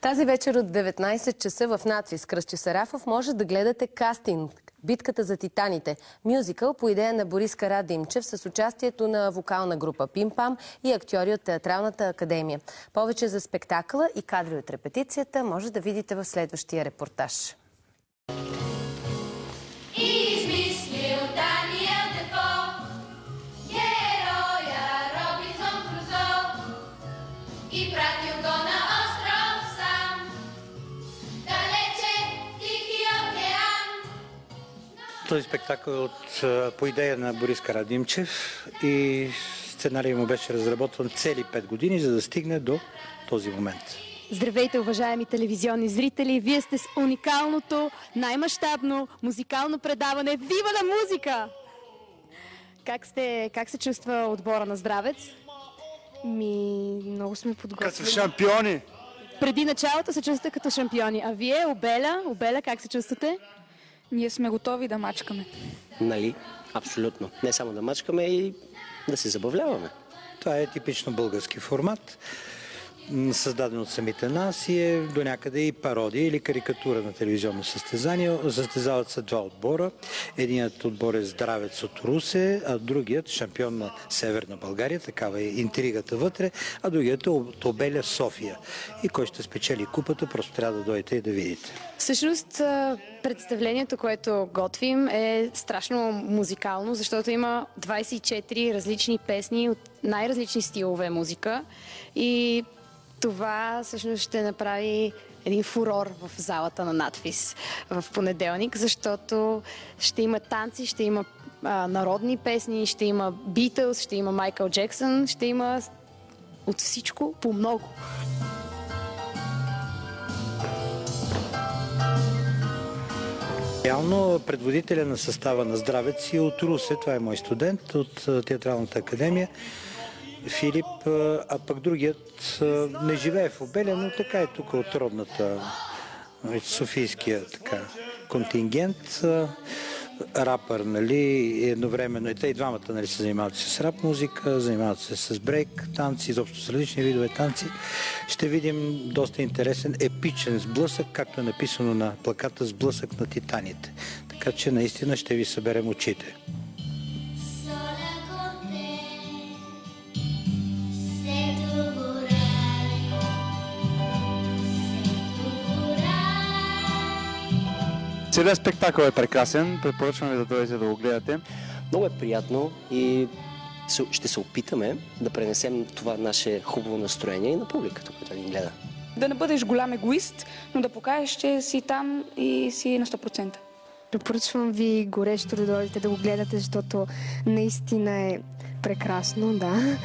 Тази вечер от 19 часа в НАТФИЗ Кръстю Сарафов може да гледате кастинг «Битката за титаните» – мюзикъл по идея на Борис Карадимчев с участието на вокална група Пим-Пам и актьори от Театралната академия. Повече за спектакъла и кадри от репетицията може да видите в следващия репортаж. Този спектакъл е по идея на Борис Карадимчев и сценарий му беше разработван цели 5 години, за да стигне до този момент. Здравейте, уважаеми телевизионни зрители! Вие сте с уникалното, най-мащабно музикално предаване «Вива на музика!» Как се чувства отбора на Здравец? Много сме подготвени. Като шампиони! Преди началото се чувствате като шампиони. А вие, Обеля, как се чувствате? Ние сме готови да мачкаме. Нали? Абсолютно. Не само да мачкаме, и да се забавляваме. Това е типично български формат, създаден от самите нас и е до някъде и пародия или карикатура на телевизионно състезание. Състезават се два отбора. Единият отбор е Здравец от Русе, а другият шампион на Северна България, такава е интригата вътре, а другият е от Обеля София. И кой ще спечели купата, просто трябва да дойдете и да видите. Всъщност, представлението, което готвим, е страшно музикално, защото има 24 различни песни от най-различни стилове музика и това всъщност ще направи един фурор в залата на НАТФИЗ в понеделник, защото ще има танци, ще има народни песни, ще има Битълс, ще има Майкъл Джексън, ще има от всичко по много. Реално предводителя на състава на Здравец и от Русе, това е мой студент от Театралната академия, Филип, а пък другият не живее в Обеля, но така е тук от родната софийския контингент. Рапър, нали, едновременно. И те и двамата, нали, се занимават с рап музика, занимават се с брейк танци, изобщо с различни видове танци. Ще видим доста интересен, епичен сблъсък, както е написано на плаката, сблъсък на титаните. Така че наистина ще ви съберем очите. Целият спектакъл е прекрасен, препоръчвам ви да дойдете да го гледате. Много е приятно и ще се опитаме да пренесем това наше хубаво настроение и на публиката, която ни гледа. Да не бъдеш голям егоист, но да покажеш, че си там и си на 100%. Препоръчвам ви горещо да дойдете да го гледате, защото наистина е прекрасно, да.